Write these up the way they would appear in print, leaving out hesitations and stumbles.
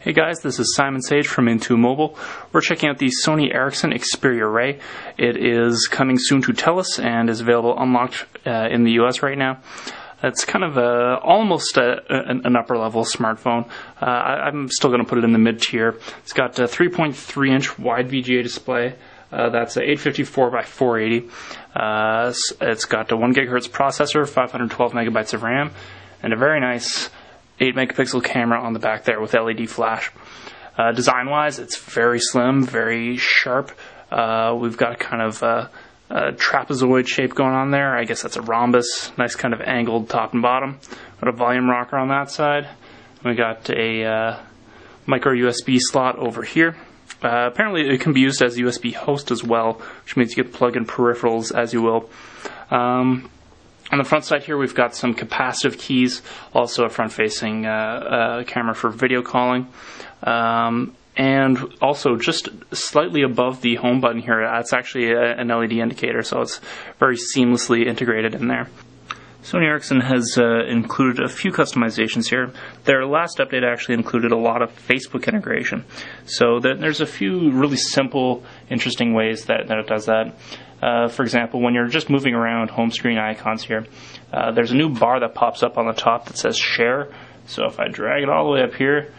Hey guys, this is Simon Sage from Into Mobile. We're checking out the Sony Ericsson Xperia Ray. It is coming soon to TELUS and is available unlocked in the US right now. It's kind of almost an upper level smartphone. I'm still going to put it in the mid tier. It's got a 3.3 inch wide VGA display. That's a 854 by 480. It's got a 1 gigahertz processor, 512 megabytes of RAM, and a very nice 8 megapixel camera on the back there with LED flash. Design-wise, it's very slim, very sharp. We've got kind of a trapezoid shape going on there. I guess that's a rhombus. Nice kind of angled top and bottom. Got a volume rocker on that side. We got a micro USB slot over here. Apparently it can be used as a USB host as well, which means you can plug in peripherals as you will. On the front side here, we've got some capacitive keys, also a front-facing camera for video calling, and also just slightly above the home button here, that's actually an LED indicator, so it's very seamlessly integrated in there. Sony Ericsson has included a few customizations here. Their last update actually included a lot of Facebook integration, so there's a few really simple, interesting ways that it does that. For example, when you're just moving around home screen icons here, there's a new bar that pops up on the top that says share. So if I drag it all the way up here,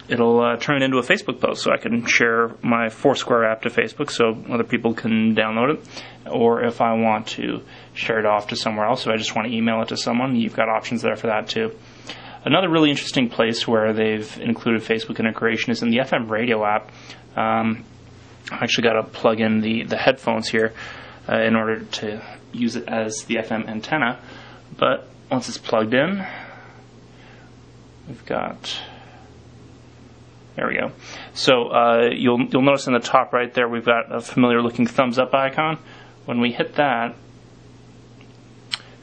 it'll turn it into a Facebook post, so I can share my Foursquare app to Facebook so other people can download it. Or if I want to share it off to somewhere else, if I just want to email it to someone, you've got options there for that too. Another really interesting place where they've included Facebook integration is in the FM radio app. I actually got to plug in the headphones here in order to use it as the FM antenna. But once it's plugged in, we've got... There we go. So you'll notice in the top right there we've got a familiar looking thumbs up icon. When we hit that,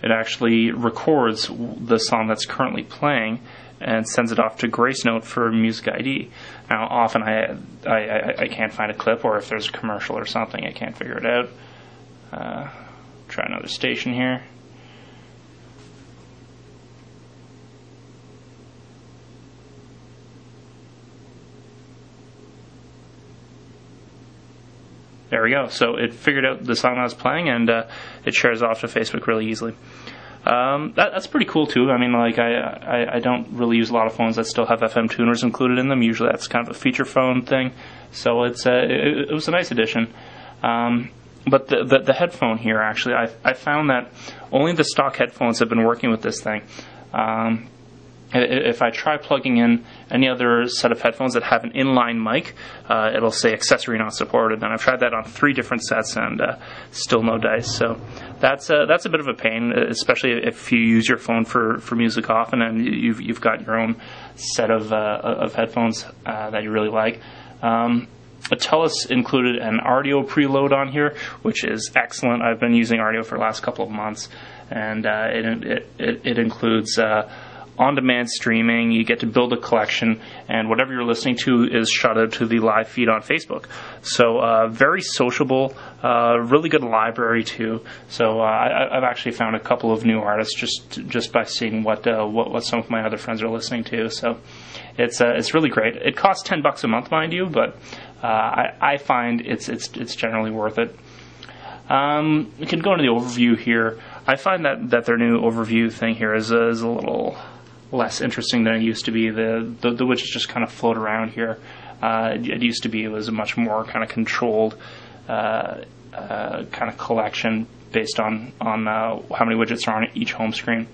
it actually records the song that's currently playing and sends it off to Grace Note for Music ID. Now, often I can't find a clip, or if there's a commercial or something, I can't figure it out. Try another station here. There we go. So it figured out the song I was playing, and it shares off to Facebook really easily. That's pretty cool too. I mean, like I don't really use a lot of phones that still have FM tuners included in them. Usually that's kind of a feature phone thing. So it was a nice addition. But the headphone here, actually, I found that only the stock headphones have been working with this thing. If I try plugging in any other set of headphones that have an inline mic, it'll say accessory not supported. And I've tried that on 3 different sets, and still no dice. So that's a bit of a pain, especially if you use your phone for music often, and you've got your own set of headphones that you really like. TELUS included an Audio preload on here, which is excellent. I've been using Audio for the last couple of months, and it includes on-demand streaming. You get to build a collection, and whatever you're listening to is shot out to the live feed on Facebook. So very sociable, really good library too. So I've actually found a couple of new artists just by seeing what some of my other friends are listening to. So it's really great. It costs $10 a month, mind you, but I find it's generally worth it. We can go into the overview here. I find that their new overview thing here is a little less interesting than it used to be. The widgets just kind of float around here. It used to be it was a much more kind of controlled kind of collection based on how many widgets are on each home screen.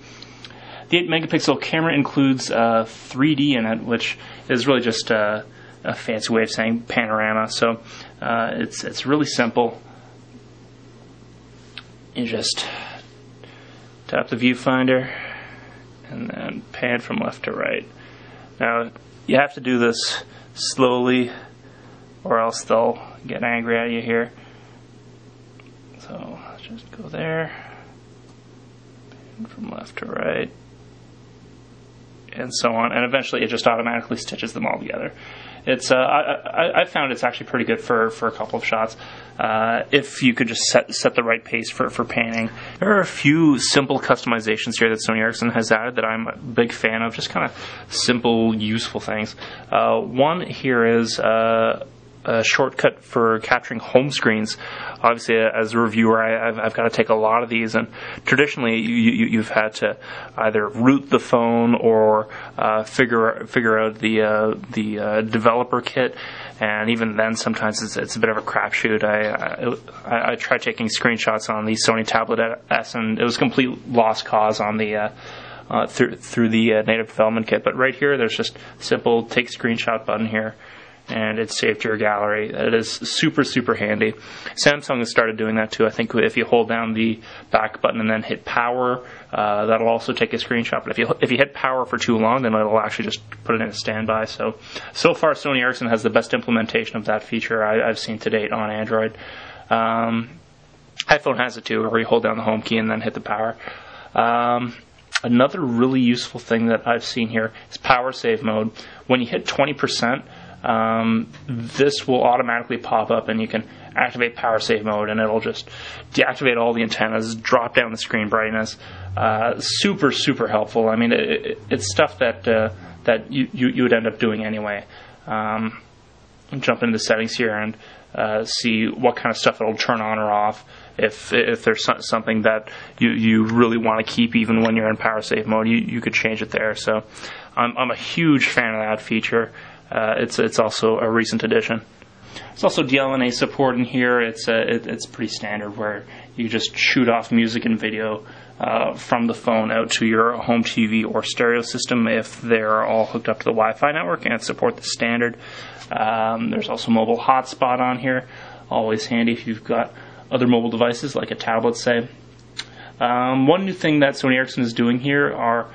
The 8 megapixel camera includes 3D in it, which is really just a fancy way of saying panorama. So it's really simple. You just tap the viewfinder and then pan from left to right. Now, you have to do this slowly or else they'll get angry at you here. So, let's just go there, pan from left to right, and so on, and eventually it just automatically stitches them all together. It's I found it's actually pretty good for a couple of shots. if you could just set the right pace for painting. There are a few simple customizations here that Sony Ericsson has added that I'm a big fan of, just kind of simple, useful things. One here is a shortcut for capturing home screens. Obviously, as a reviewer, I've got to take a lot of these, and traditionally you've had to either root the phone or figure out the developer kit, and even then sometimes it's a bit of a crapshoot. I tried taking screenshots on the Sony Tablet S, and it was a complete lost cause on the through the native development kit. But right here, there's just simple take screenshot button here, and it's saved to your gallery. It is super, super handy. Samsung has started doing that too. I think if you hold down the back button and then hit power, that'll also take a screenshot. But if you hit power for too long, then it'll actually just put it in a standby. So far, Sony Ericsson has the best implementation of that feature I've seen to date on Android. iPhone has it too, where you hold down the home key and then hit the power. Another really useful thing that I've seen here is power save mode. When you hit 20%, this will automatically pop up, and you can activate power save mode, and it'll just deactivate all the antennas, drop down the screen brightness. Super, super helpful. I mean, it's stuff that you would end up doing anyway. Jump into the settings here and see what kind of stuff it'll turn on or off. If there's something that you really want to keep even when you're in power save mode, you could change it there. So I'm a huge fan of that feature. It's also a recent addition. There's also DLNA support in here. It's pretty standard, where you just shoot off music and video from the phone out to your home TV or stereo system if they're all hooked up to the Wi-Fi network, and support the standard. There's also mobile hotspot on here. Always handy if you've got other mobile devices like a tablet, say. One new thing that Sony Ericsson is doing here are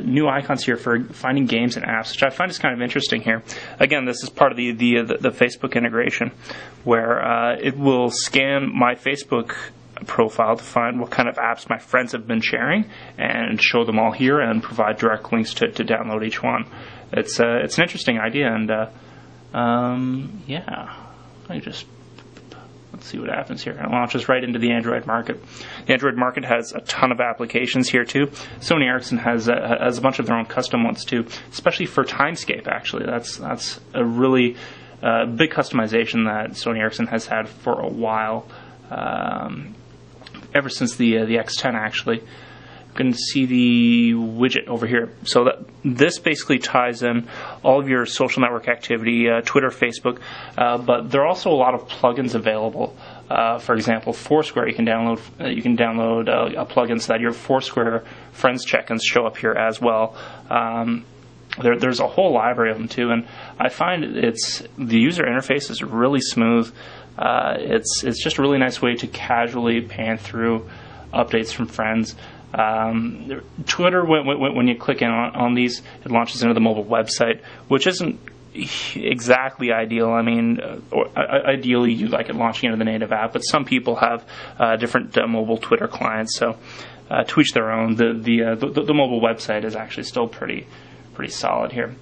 new icons here for finding games and apps, which I find is kind of interesting here. Again, this is part of the Facebook integration, where it will scan my Facebook profile to find what kind of apps my friends have been sharing and show them all here, and provide direct links to download each one. It's an interesting idea, and yeah, let's see what happens here. It launches right into the Android market. The Android market has a ton of applications here too. Sony Ericsson has a bunch of their own custom ones too, especially for Timescape. Actually, that's a really big customization that Sony Ericsson has had for a while, ever since the X10 actually. You can see the widget over here. So this basically ties in all of your social network activity, Twitter, Facebook, but there are also a lot of plugins available. For example, Foursquare, you can download a plugin so that your Foursquare friends check-ins show up here as well. There's a whole library of them too, and I find the user interface is really smooth. It's just a really nice way to casually pan through updates from friends. Twitter, when you click in on these, it launches into the mobile website, which isn't exactly ideal. I mean, ideally you'd like it launching into the native app, but some people have different mobile Twitter clients, so to each their own. The mobile website is actually still pretty solid here.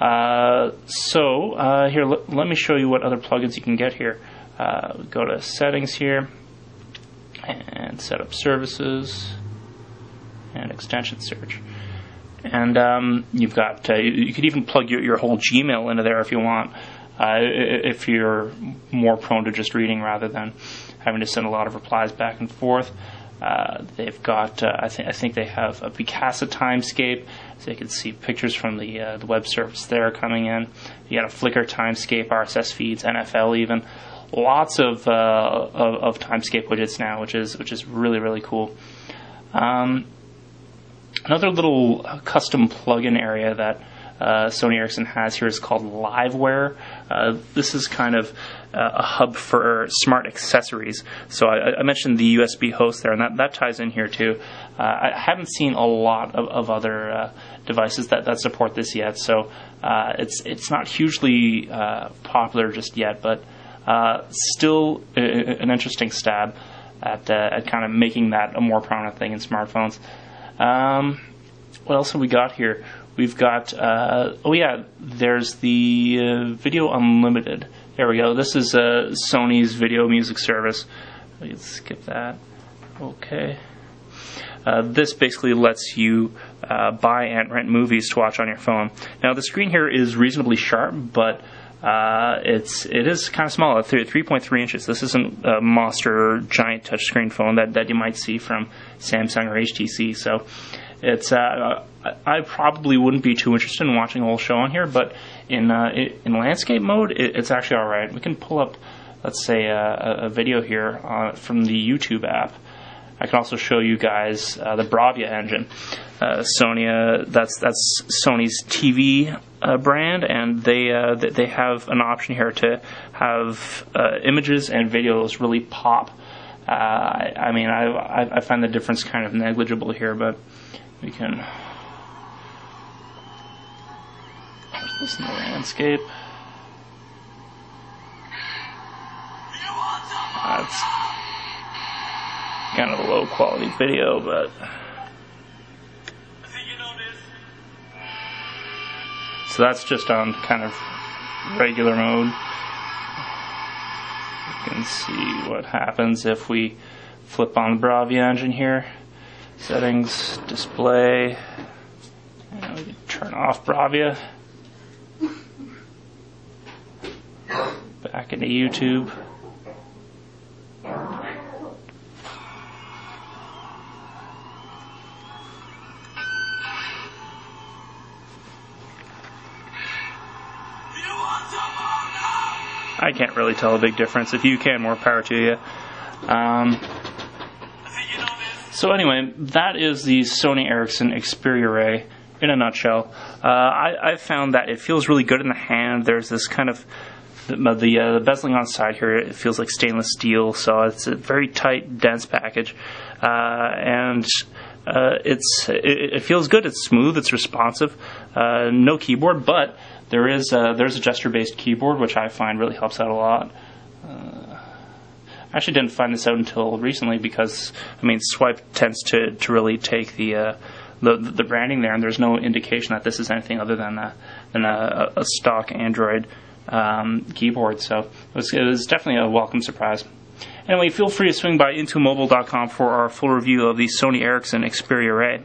Here, let me show you what other plugins you can get here. Go to settings here and set up services and extension search, and you've got you could even plug your whole Gmail into there if you want, if you're more prone to just reading rather than having to send a lot of replies back and forth. They've got I think they have a Picasa Timescape, so you can see pictures from the web service there coming in. You got a Flickr Timescape, RSS feeds, NFL even. Lots of Timescape widgets now, which is really, really cool. Another little custom plugin area that Sony Ericsson has here is called Liveware. This is kind of a hub for smart accessories. So I mentioned the USB host there, and that ties in here too. I haven't seen a lot of other devices that support this yet, so it's not hugely popular just yet, but still an interesting stab at kind of making that a more prominent thing in smartphones. What else have we got here? We've got, there's the Video Unlimited There we go. This is Sony's video music service. Let's skip that. Okay. This basically lets you buy and rent movies to watch on your phone. Now the screen here is reasonably sharp, but it is kind of small, 3.3 inches. This isn't a monster giant touchscreen phone that you might see from Samsung or HTC. So it's I probably wouldn't be too interested in watching a whole show on here, but in landscape mode, it's actually all right. We can pull up, let's say, a video here from the YouTube app. I can also show you guys the Bravia engine. Sony, that's Sony's TV brand, and they have an option here to have images and videos really pop. I mean, I find the difference kind of negligible here, but we can put this in the landscape. That's kind of a low quality video, but so that's just on kind of regular mode. You can see what happens if we flip on the Bravia engine here. Settings, display, and we can turn off Bravia. Back into YouTube. I can't really tell a big difference. If you can, more power to you. So anyway, that is the Sony Ericsson Xperia Ray in a nutshell. I found that it feels really good in the hand. There's this kind of the bezeling on the side here. It feels like stainless steel, so it's a very tight, dense package, and it feels good. It's smooth. It's responsive. No keyboard, but there's a gesture-based keyboard, which I find really helps out a lot. I actually didn't find this out until recently because, I mean, Swipe tends to really take the branding there, and there's no indication that this is anything other than a stock Android keyboard. So it was definitely a welcome surprise. Anyway, feel free to swing by intomobile.com for our full review of the Sony Ericsson Xperia Ray.